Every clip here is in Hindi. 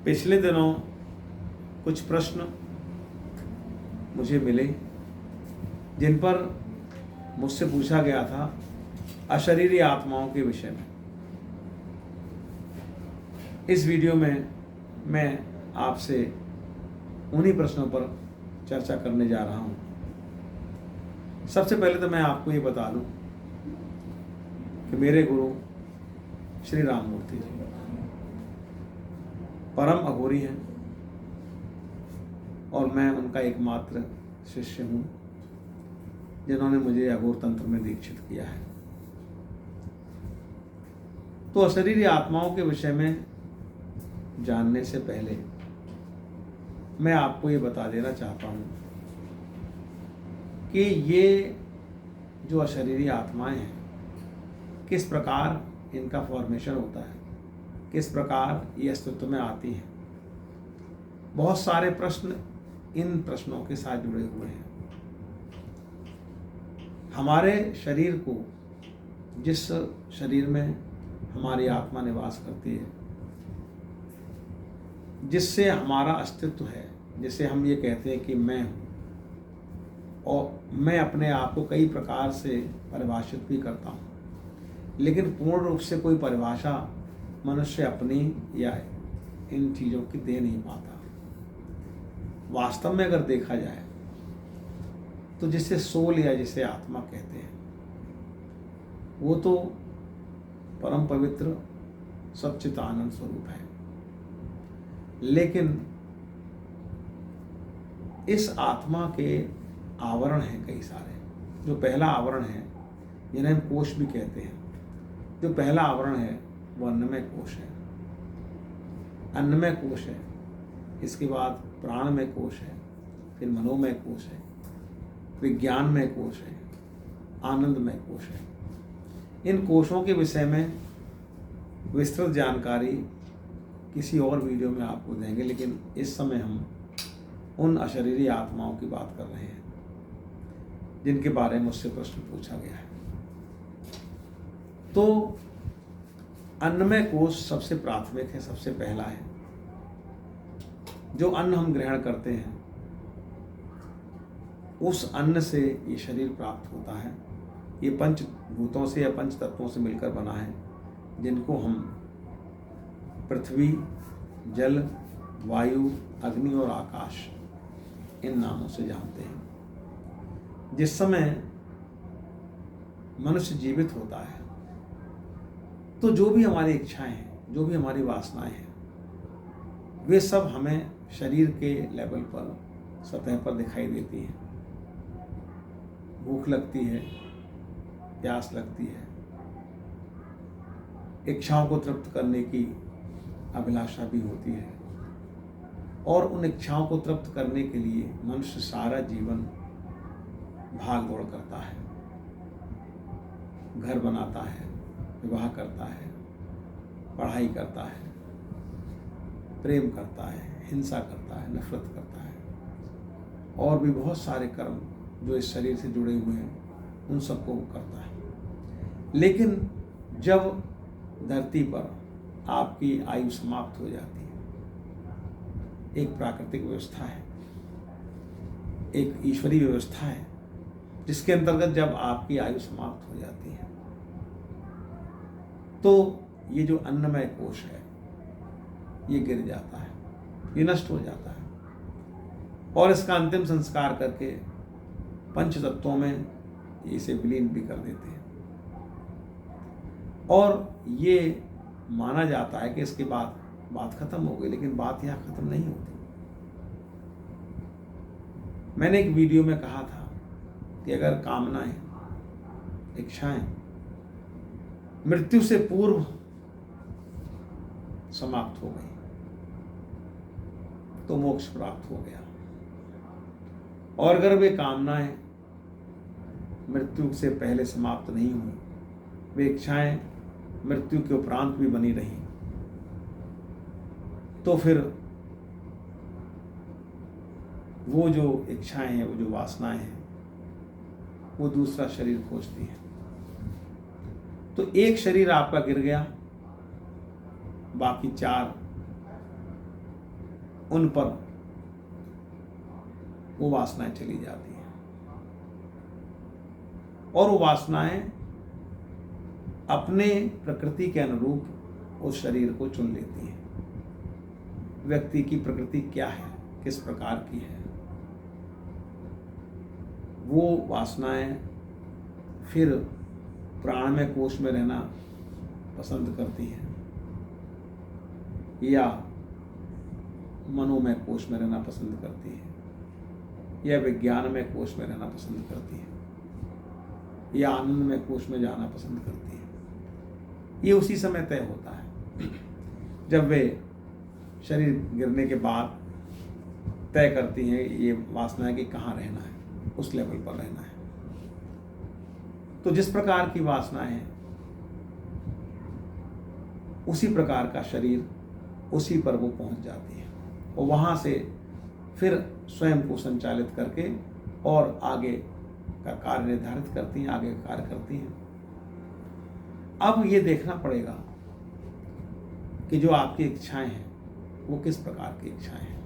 पिछले दिनों कुछ प्रश्न मुझे मिले जिन पर मुझसे पूछा गया था अशरीरी आत्माओं के विषय में। इस वीडियो में मैं आपसे उन्हीं प्रश्नों पर चर्चा करने जा रहा हूं। सबसे पहले तो मैं आपको ये बता दूं कि मेरे गुरु श्री राममूर्ति जी परम अघोरी हैं और मैं उनका एकमात्र शिष्य हूँ जिन्होंने मुझे अघोर तंत्र में दीक्षित किया है। तो अशरीरी आत्माओं के विषय में जानने से पहले मैं आपको ये बता देना चाहता हूँ कि ये जो अशरीरी आत्माएं हैं किस प्रकार इनका फॉर्मेशन होता है, किस प्रकार ये अस्तित्व में आती हैं। बहुत सारे प्रश्न इन प्रश्नों के साथ जुड़े हुए हैं। हमारे शरीर को, जिस शरीर में हमारी आत्मा निवास करती है, जिससे हमारा अस्तित्व है, जिसे हम ये कहते हैं कि मैं हूँ, और मैं अपने आप को कई प्रकार से परिभाषित भी करता हूँ, लेकिन पूर्ण रूप से कोई परिभाषा मनुष्य अपनी या इन चीज़ों की दे नहीं पाता। वास्तव में अगर देखा जाए तो जिसे सोल या जिसे आत्मा कहते हैं वो तो परम पवित्र सच्चिदानंद स्वरूप है, लेकिन इस आत्मा के आवरण हैं कई सारे। जो पहला आवरण है जिन्हें हम कोश भी कहते हैं, जो पहला आवरण है वो अन्नमय कोश है। अन्नमय कोश है, इसके बाद प्राणमय कोश है, फिर मनोमय कोश है, विज्ञानमय कोश है, आनंदमय कोश है। इन कोशों के विषय में विस्तृत जानकारी किसी और वीडियो में आपको देंगे, लेकिन इस समय हम उन अशरीरी आत्माओं की बात कर रहे हैं जिनके बारे में मुझसे प्रश्न पूछा गया है। तो अन्नमय कोश सबसे प्राथमिक है, सबसे पहला है। जो अन्न हम ग्रहण करते हैं उस अन्न से ये शरीर प्राप्त होता है। ये पंचभूतों से या पंच तत्वों से मिलकर बना है, जिनको हम पृथ्वी, जल, वायु, अग्नि और आकाश इन नामों से जानते हैं। जिस समय मनुष्य जीवित होता है तो जो भी हमारी इच्छाएं हैं, जो भी हमारी वासनाएं हैं, वे सब हमें शरीर के लेवल पर, सतह पर दिखाई देती हैं। भूख लगती है, प्यास लगती है, इच्छाओं को तृप्त करने की अभिलाषा भी होती है, और उन इच्छाओं को तृप्त करने के लिए मनुष्य सारा जीवन भाग दौड़ करता है। घर बनाता है, विवाह करता है, पढ़ाई करता है, प्रेम करता है, हिंसा करता है, नफरत करता है, और भी बहुत सारे कर्म जो इस शरीर से जुड़े हुए हैं उन सबको वो करता है। लेकिन जब धरती पर आपकी आयु समाप्त हो जाती है, एक प्राकृतिक व्यवस्था है, एक ईश्वरीय व्यवस्था है, जिसके अंतर्गत जब आपकी आयु समाप्त हो जाती है तो ये जो अन्नमय कोश है ये गिर जाता है, ये नष्ट हो जाता है, और इसका अंतिम संस्कार करके पंच तत्वों में इसे विलीन भी कर देते हैं। और ये माना जाता है कि इसके बाद बात खत्म हो गई, लेकिन बात यहाँ खत्म नहीं होती। मैंने एक वीडियो में कहा था कि अगर कामनाएं, इच्छाएं मृत्यु से पूर्व समाप्त हो गई तो मोक्ष प्राप्त हो गया, और अगर वे कामनाएं मृत्यु से पहले समाप्त नहीं हुई, वे इच्छाएं मृत्यु के उपरांत भी बनी रही, तो फिर वो जो इच्छाएं हैं, वो जो वासनाएं हैं, वो दूसरा शरीर खोजती हैं। तो एक शरीर आपका गिर गया, बाकी 4 उन पर वो वासनाएं चली जाती हैं और वो वासनाएं अपने प्रकृति के अनुरूप उस शरीर को चुन लेती हैं। व्यक्ति की प्रकृति क्या है, किस प्रकार की है, वो वासनाएं फिर प्राणमय कोश में रहना पसंद करती हैं या मनोमय कोश में रहना पसंद करती है या विज्ञानमय कोश में रहना पसंद करती है या आनंदमय कोश में जाना पसंद करती है। ये उसी समय तय होता है जब वे शरीर गिरने के बाद तय करती हैं ये वासनाएं कि कहाँ रहना है, उस लेवल पर रहना है। तो जिस प्रकार की वासनाएं हैं उसी प्रकार का शरीर उसी पर वो पहुंच जाती है और वहाँ से फिर स्वयं को संचालित करके और आगे का कार्य निर्धारित करती हैं, आगे का कार्य करती हैं। अब ये देखना पड़ेगा कि जो आपकी इच्छाएं हैं वो किस प्रकार की इच्छाएं हैं।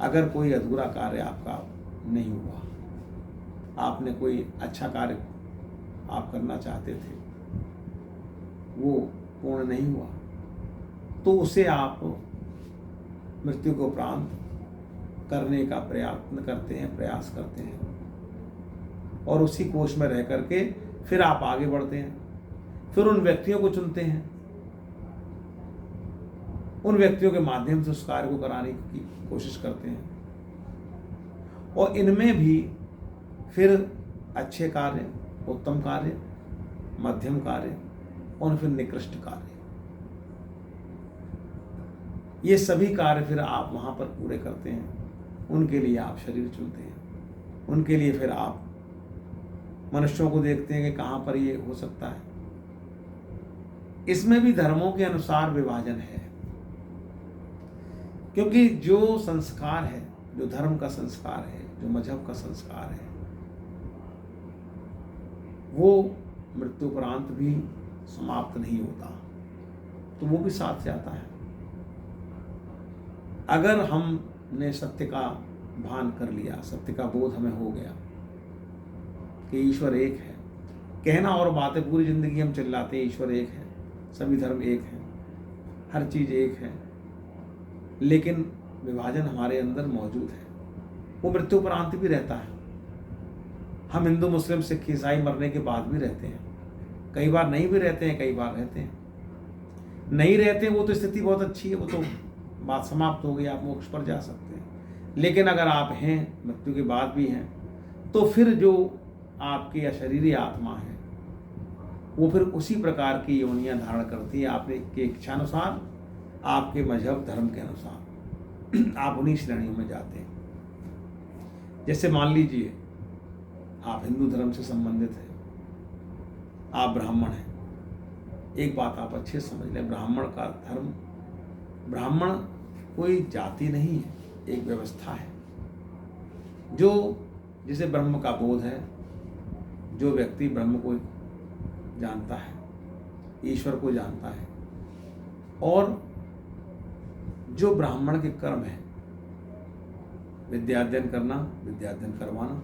अगर कोई अधूरा कार्य आपका नहीं हुआ, आपने कोई अच्छा कार्य आप करना चाहते थे, वो पूर्ण नहीं हुआ, तो उसे आप मृत्यु के उपरांत करने का प्रयास करते हैं और उसी कोश में रह करके फिर आप आगे बढ़ते हैं। फिर उन व्यक्तियों को चुनते हैं, उन व्यक्तियों के माध्यम से उस कार्य को कराने की कोशिश करते हैं और इनमें भी फिर अच्छे कार्य, उत्तम कार्य, मध्यम कार्य और फिर निकृष्ट कार्य, ये सभी कार्य फिर आप वहाँ पर पूरे करते हैं। उनके लिए आप शरीर चुनते हैं, उनके लिए फिर आप मनुष्यों को देखते हैं कि कहाँ पर ये हो सकता है। इसमें भी धर्मों के अनुसार विभाजन है, क्योंकि जो संस्कार है, जो धर्म का संस्कार है, जो मजहब का संस्कार है, वो मृत्युपरांत भी समाप्त नहीं होता, तो वो भी साथ जाता है। अगर हमने सत्य का भान कर लिया, सत्य का बोध हमें हो गया कि ईश्वर एक है, कहना और बातें पूरी जिंदगी हम चिल्लाते हैं ईश्वर एक है, सभी धर्म एक हैं, हर चीज़ एक है, लेकिन विभाजन हमारे अंदर मौजूद है, वो मृत्युपरांत भी रहता है। हम हिंदू, मुस्लिम, सिख, ईसाई मरने के बाद भी रहते हैं, कई बार नहीं भी रहते हैं, कई बार रहते हैं। नहीं रहते हैं वो तो स्थिति बहुत अच्छी है, वो तो बात समाप्त हो गई, आप मोक्ष पर जा सकते हैं। लेकिन अगर आप हैं, मृत्यु के बाद भी हैं, तो फिर जो आपकी अशरीरी आत्मा है वो फिर उसी प्रकार की योनियां धारण करती है, आपने के इच्छानुसार, आपके मजहब धर्म के अनुसार आप उन्हीं श्रेणियों में जाते हैं। जैसे मान लीजिए आप हिंदू धर्म से संबंधित हैं, आप ब्राह्मण हैं। एक बात आप अच्छे से समझ लें, ब्राह्मण का धर्म, ब्राह्मण कोई जाति नहीं है, एक व्यवस्था है। जो जिसे ब्रह्म का बोध है, जो व्यक्ति ब्रह्म को जानता है, ईश्वर को जानता है, और जो ब्राह्मण के कर्म है, विद्याध्ययन करना, विद्याध्ययन करवाना,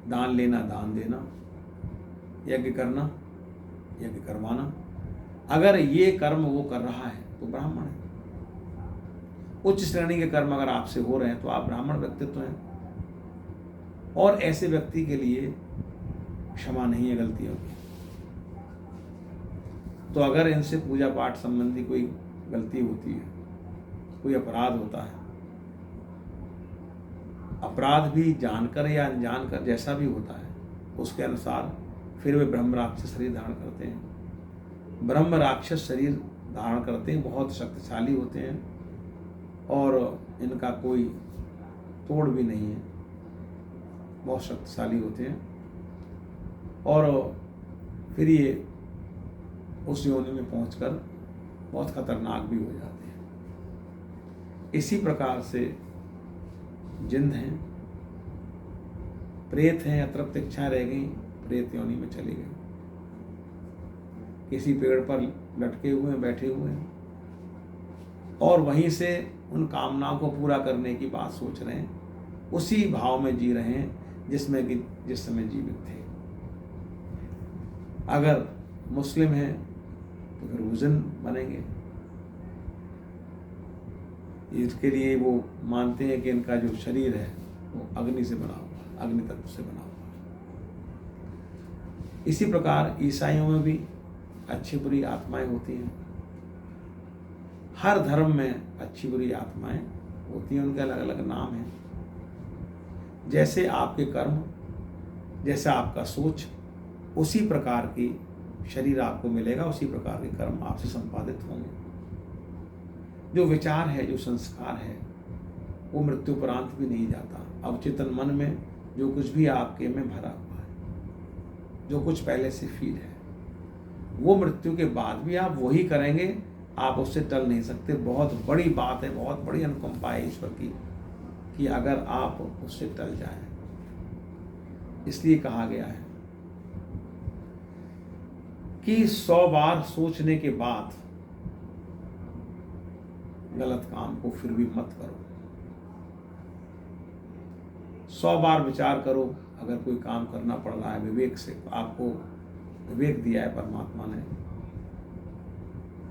दान लेना, दान देना, यज्ञ करना, यज्ञ करवाना, अगर ये कर्म वो कर रहा है तो ब्राह्मण है। उच्च श्रेणी के कर्म अगर आपसे हो रहे हैं तो आप ब्राह्मण व्यक्तित्व हैं। और ऐसे व्यक्ति के लिए क्षमा नहीं है गलतियों की। तो अगर इनसे पूजा पाठ संबंधी कोई गलती होती है, कोई अपराध होता है, अपराध भी जानकर या अनजानकर जैसा भी होता है, उसके अनुसार फिर वे ब्रह्म राक्षस शरीर धारण करते हैं। ब्रह्म राक्षस शरीर धारण करते हैं, बहुत शक्तिशाली होते हैं और इनका कोई तोड़ भी नहीं है, बहुत शक्तिशाली होते हैं और फिर ये उस योनि में पहुंचकर बहुत खतरनाक भी हो जाते हैं। इसी प्रकार से जिंद हैं, प्रेत हैं, अतृप्त इच्छा रह गई, प्रेत योनि में चली गई। किसी पेड़ पर लटके हुए हैं, बैठे हुए हैं और वहीं से उन कामनाओं को पूरा करने की बात सोच रहे हैं, उसी भाव में जी रहे हैं जिसमें कि जिस समय जीवित थे। अगर मुस्लिम हैं तो फिर वज़न बनेंगे। इसके लिए वो मानते हैं कि इनका जो शरीर है वो अग्नि से बना हुआ, अग्नि तत्व से बना हुआ। इसी प्रकार ईसाइयों में भी अच्छी बुरी आत्माएं होती हैं। हर धर्म में अच्छी बुरी आत्माएं होती हैं, उनके अलग अलग नाम हैं। जैसे आपके कर्म, जैसा आपका सोच, उसी प्रकार की शरीर आपको मिलेगा, उसी प्रकार के कर्म आपसे संपादित होंगे। जो विचार है, जो संस्कार है, वो मृत्युपरांत भी नहीं जाता। अवचेतन मन में जो कुछ भी आपके में भरा हुआ है, जो कुछ पहले से फील है, वो मृत्यु के बाद भी आप वही करेंगे, आप उससे टल नहीं सकते। बहुत बड़ी बात है, बहुत बड़ी अनुकंपा है ईश्वर की कि अगर आप उससे टल जाएं। इसलिए कहा गया है कि 100 बार सोचने के बाद गलत काम को फिर भी मत करो। 100 बार विचार करो। अगर कोई काम करना पड़ रहा है विवेक से, आपको विवेक दिया है परमात्मा ने,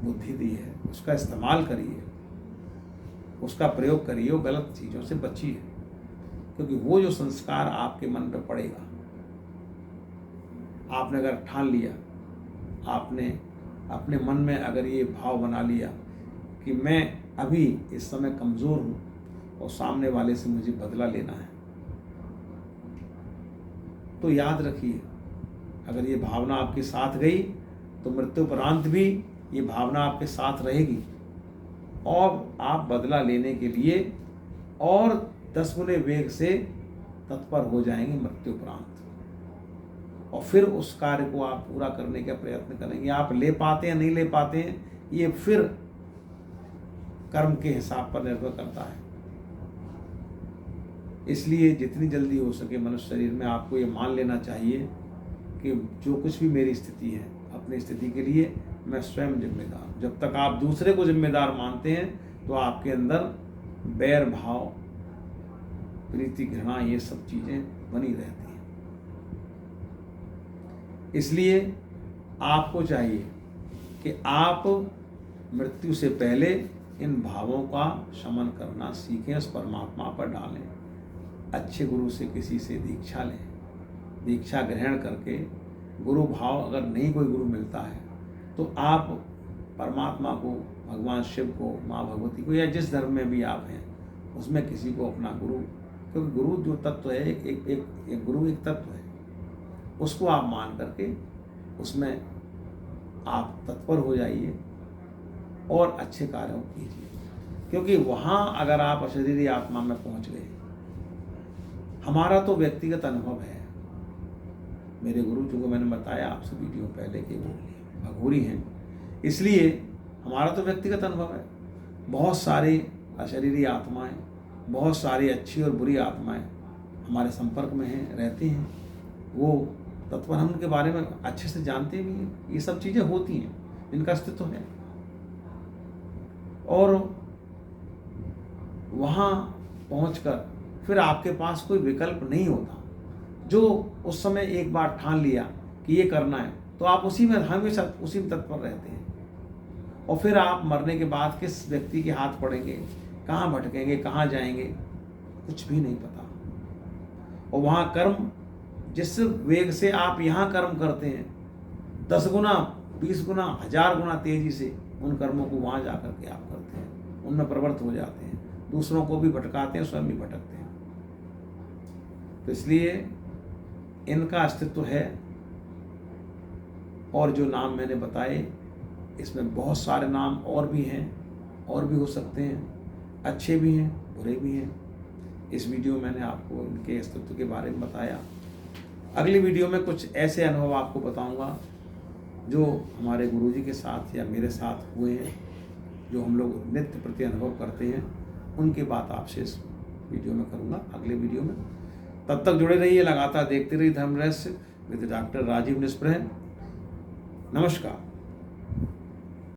बुद्धि दी है, उसका इस्तेमाल करिए, उसका प्रयोग करिए, वो गलत चीज़ों से बचिए। क्योंकि वो जो संस्कार आपके मन पे पड़ेगा, आपने अगर ठान लिया, आपने अपने मन में अगर ये भाव बना लिया कि मैं अभी इस समय कमज़ोर हूँ और सामने वाले से मुझे बदला लेना है, तो याद रखिए, अगर ये भावना आपके साथ गई तो मृत्युपरांत भी ये भावना आपके साथ रहेगी और आप बदला लेने के लिए और 10 गुने वेग से तत्पर हो जाएंगे मृत्युपरांत, और फिर उस कार्य को आप पूरा करने का प्रयत्न करेंगे। आप ले पाते हैं नहीं ले पाते हैं, ये फिर कर्म के हिसाब पर निर्भर करता है। इसलिए जितनी जल्दी हो सके मनुष्य शरीर में आपको ये मान लेना चाहिए कि जो कुछ भी मेरी स्थिति है, अपनी स्थिति के लिए मैं स्वयं जिम्मेदार हूँ। जब तक आप दूसरे को जिम्मेदार मानते हैं तो आपके अंदर बैर भाव, प्रीति, घृणा, ये सब चीज़ें बनी रहती हैं। इसलिए आपको चाहिए कि आप मृत्यु से पहले इन भावों का शमन करना सीखें, उस परमात्मा पर डालें। अच्छे गुरु से किसी से दीक्षा लें, दीक्षा ग्रहण करके गुरु भाव, अगर नहीं कोई गुरु मिलता है तो आप परमात्मा को, भगवान शिव को, माँ भगवती को, या जिस धर्म में भी आप हैं उसमें किसी को अपना गुरु, क्योंकि गुरु जो तत्व है, एक गुरु एक तत्व है, उसको आप मान करके उसमें आप तत्पर हो जाइए और अच्छे कार्यों कीजिए। क्योंकि वहाँ अगर आप अशरीरी आत्मा में पहुँच गए, हमारा तो व्यक्तिगत अनुभव है। मेरे गुरु जो को मैंने बताया आपसे वीडियो पहले कि वो अघोरी हैं, इसलिए हमारा तो व्यक्तिगत अनुभव है। बहुत सारी अशरीरी आत्माएं, बहुत सारी अच्छी और बुरी आत्माएं हमारे संपर्क में हैं, रहती हैं। वो तत्व हम उनके बारे में अच्छे से जानते भी हैं। ये सब चीज़ें होती हैं, इनका अस्तित्व है। और वहाँ पहुंचकर फिर आपके पास कोई विकल्प नहीं होता। जो उस समय एक बार ठान लिया कि ये करना है, तो आप उसी में हमेशा उसी में तत्पर रहते हैं। और फिर आप मरने के बाद किस व्यक्ति के हाथ पड़ेंगे, कहाँ भटकेंगे, कहाँ जाएंगे, कुछ भी नहीं पता। और वहाँ कर्म, जिस वेग से आप यहाँ कर्म करते हैं, 10 गुना, 20 गुना, 1000 गुना तेजी से उन कर्मों को वहाँ जा कर के आप करते हैं, उनमें प्रवृत्त हो जाते हैं, दूसरों को भी भटकाते हैं, स्वयं भी भटकते हैं। तो इसलिए इनका अस्तित्व है। और जो नाम मैंने बताए, इसमें बहुत सारे नाम और भी हैं, और भी हो सकते हैं, अच्छे भी हैं, बुरे भी हैं। इस वीडियो में मैंने आपको इनके अस्तित्व के बारे में बताया। अगली वीडियो में कुछ ऐसे अनुभव आपको बताऊंगा जो हमारे गुरुजी के साथ या मेरे साथ हुए हैं, जो हम लोग नित्य प्रति अनुभव करते हैं, उनकी बात आपसे इस वीडियो में करूंगा, अगले वीडियो में। तब तक जुड़े रहिए, लगातार देखते रहिए धर्म रहस्य विद डॉक्टर राजीव निष्प्रह। नमस्कार।